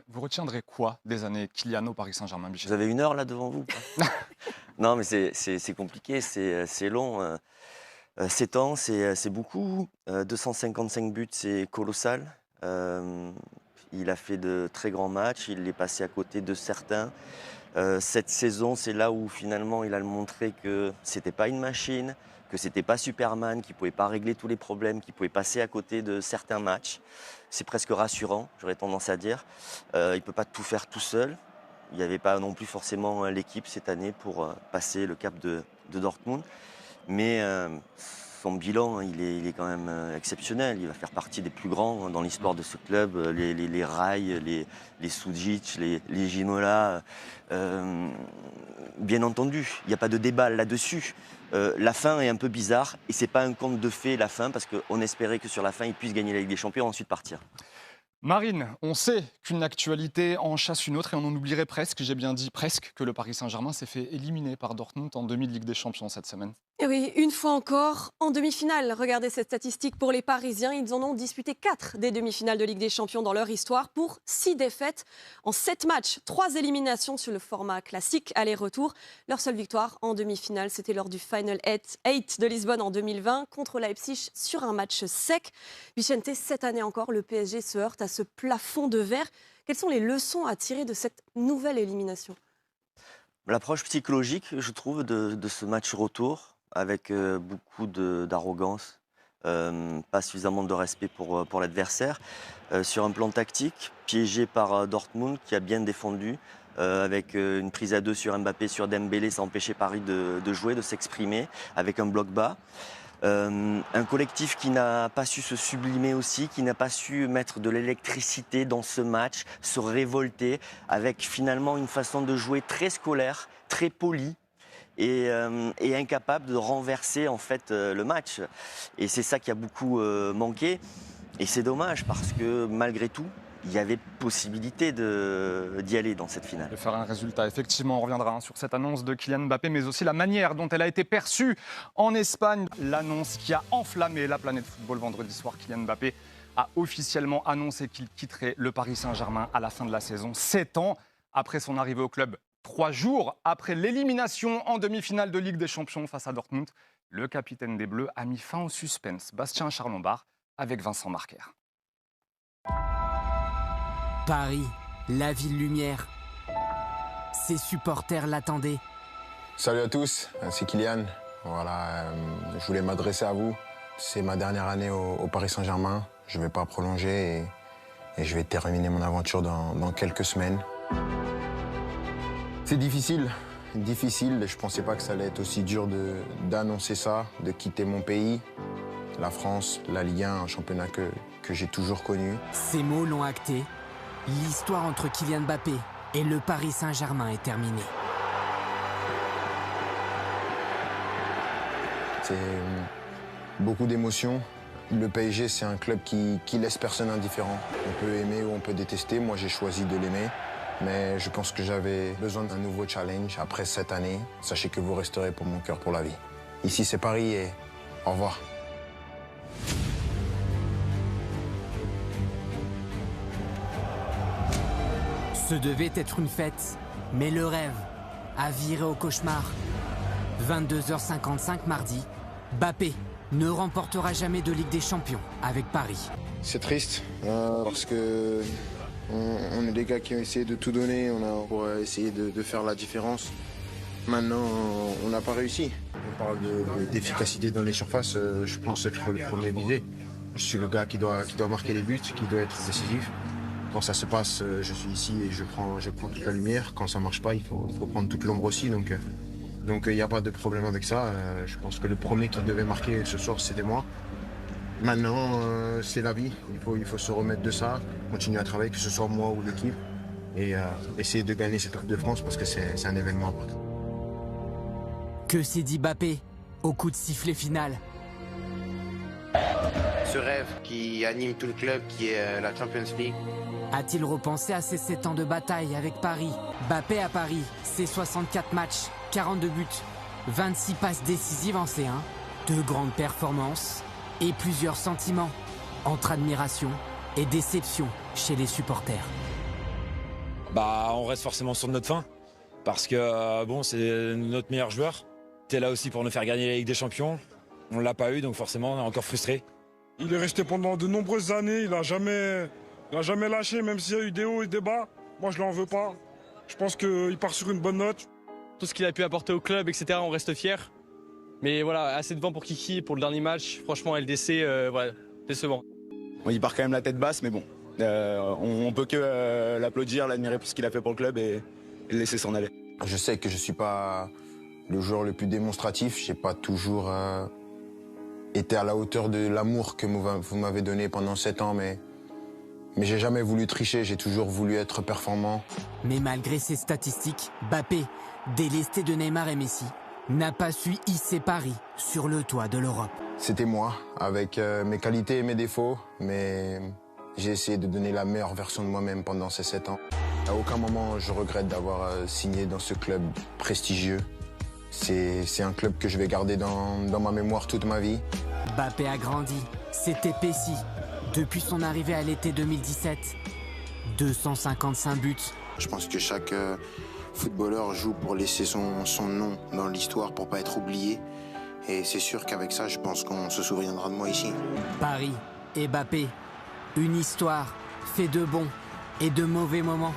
Vous retiendrez quoi des années Kylian au Paris Saint-Germain, Vous Michel? avez 1 heure là devant vous ou pas? Non, mais c'est compliqué, c'est long. 7 ans, c'est beaucoup. 255 buts, c'est colossal. Euh, il a fait de très grands matchs, il est passé à côté de certains. Cette saison, c'est là où finalement il a montré que c'était pas une machine, que c'était pas Superman, qu'il pouvait pas régler tous les problèmes, qu'il pouvait passer à côté de certains matchs. C'est presque rassurant, j'aurais tendance à dire. Il peut pas tout faire tout seul. Il n'y avait pas non plus forcément l'équipe cette année pour passer le cap de Dortmund. Mais son bilan, il est quand même exceptionnel. Il va faire partie des plus grands dans l'histoire de ce club. Les Rai, les Sudzic, les Ginola. Bien entendu, il n'y a pas de débat là-dessus. La fin est un peu bizarre et c'est pas un conte de fées la fin parce qu'on espérait que sur la fin, il puisse gagner la Ligue des Champions et ensuite partir. Marine, on sait qu'une actualité en chasse une autre et on en oublierait presque, j'ai bien dit presque, que le Paris Saint-Germain s'est fait éliminer par Dortmund en demi-Ligue des Champions cette semaine. Et oui, une fois encore, en demi-finale. Regardez cette statistique pour les Parisiens. Ils en ont disputé 4 des demi-finales de Ligue des Champions dans leur histoire pour 6 défaites en 7 matchs. 3 éliminations sur le format classique aller-retour. Leur seule victoire en demi-finale, c'était lors du Final 8 de Lisbonne en 2020 contre Leipzig sur un match sec. Vicente, cette année encore, le PSG se heurte à ce plafond de verre. Quelles sont les leçons à tirer de cette nouvelle élimination? L'approche psychologique, je trouve, de ce match retour, avec beaucoup d'arrogance, pas suffisamment de respect pour l'adversaire. Sur un plan tactique, piégé par Dortmund, qui a bien défendu, avec une prise à 2 sur Mbappé, sur Dembélé, ça a empêché Paris de jouer, de s'exprimer, avec un bloc bas. Un collectif qui n'a pas su se sublimer aussi, qui n'a pas su mettre de l'électricité dans ce match, se révolter, avec finalement une façon de jouer très scolaire, très polie. Et incapable de renverser en fait le match. Et c'est ça qui a beaucoup manqué. Et c'est dommage parce que malgré tout, il y avait possibilité d'y aller dans cette finale. De faire un résultat. Effectivement, on reviendra sur cette annonce de Kylian Mbappé, mais aussi la manière dont elle a été perçue en Espagne. L'annonce qui a enflammé la planète football vendredi soir. Kylian Mbappé a officiellement annoncé qu'il quitterait le Paris Saint-Germain à la fin de la saison. 7 ans après son arrivée au club. 3 jours après l'élimination en demi-finale de Ligue des Champions face à Dortmund, le capitaine des Bleus a mis fin au suspense. Bastien Charlombard avec Vincent Marquer. Paris, la ville lumière. Ses supporters l'attendaient. Salut à tous, c'est Kylian. Voilà, je voulais m'adresser à vous. C'est ma dernière année au Paris Saint-Germain. Je ne vais pas prolonger et je vais terminer mon aventure dans quelques semaines. C'est difficile. Je ne pensais pas que ça allait être aussi dur d'annoncer ça, de quitter mon pays, la France, la Ligue 1, un championnat que j'ai toujours connu. Ces mots l'ont acté. L'histoire entre Kylian Mbappé et le Paris Saint-Germain est terminée. C'est beaucoup d'émotions. Le PSG, c'est un club qui laisse personne indifférent. On peut aimer ou on peut détester. Moi, j'ai choisi de l'aimer. Mais je pense que j'avais besoin d'un nouveau challenge après cette année. Sachez que vous resterez pour mon cœur pour la vie. Ici, c'est Paris et au revoir. Ce devait être une fête, mais le rêve a viré au cauchemar. 22h55 mardi, Mbappé ne remportera jamais de Ligue des Champions avec Paris. C'est triste parce que on est des gars qui ont essayé de tout donner, pour essayer de faire la différence. Maintenant, on n'a pas réussi. On parle d'efficacité dans les surfaces, je pense qu'il faut le premier viser. Je suis le gars qui doit marquer les buts, qui doit être décisif. Quand ça se passe, je suis ici et je prends toute la lumière. Quand ça ne marche pas, il faut prendre toute l'ombre aussi. Donc il n'y a pas de problème avec ça. Je pense que le premier qui devait marquer ce soir, c'était moi. Maintenant, c'est la vie. Il faut se remettre de ça, continuer à travailler, que ce soit moi ou l'équipe, et essayer de gagner cette Coupe de France parce que c'est un événement important. Que s'est dit Mbappé au coup de sifflet final? Ce rêve qui anime tout le club, qui est la Champions League. A-t-il repensé à ses 7 ans de bataille avec Paris? Mbappé à Paris, ses 64 matchs, 42 buts, 26 passes décisives en C1, 2 grandes performances et plusieurs sentiments entre admiration et déception chez les supporters. On reste forcément sur notre fin. Parce que bon, c'est notre meilleur joueur. Il était là aussi pour nous faire gagner la Ligue des Champions. On ne l'a pas eu, donc forcément, on est encore frustré. Il est resté pendant de nombreuses années. Il n'a jamais lâché, même s'il y a eu des hauts et des bas. Moi, je ne l'en veux pas. Je pense qu'il part sur une bonne note. Tout ce qu'il a pu apporter au club, etc., on reste fiers. Mais voilà, assez de vent pour Kiki pour le dernier match. Franchement, LDC, voilà, décevant. Il part quand même la tête basse, mais bon, on peut que l'applaudir, l'admirer pour ce qu'il a fait pour le club et le laisser s'en aller. Je sais que je ne suis pas le joueur le plus démonstratif. Je n'ai pas toujours été à la hauteur de l'amour que vous m'avez donné pendant 7 ans, mais j'ai jamais voulu tricher, j'ai toujours voulu être performant. Mais malgré ses statistiques, Mbappé, délesté de Neymar et Messi, n'a pas su hisser Paris sur le toit de l'Europe. C'était moi, avec mes qualités et mes défauts, mais j'ai essayé de donner la meilleure version de moi-même pendant ces 7 ans. À aucun moment je regrette d'avoir signé dans ce club prestigieux. C'est un club que je vais garder dans ma mémoire toute ma vie. Mbappé a grandi, s'est épaissi. Depuis son arrivée à l'été 2017, 255 buts. Je pense que chaque footballeur joue pour laisser son nom dans l'histoire, pour pas être oublié. Et c'est sûr qu'avec ça, je pense qu'on se souviendra de moi ici. Paris et Mbappé, une histoire fait de bons et de mauvais moments.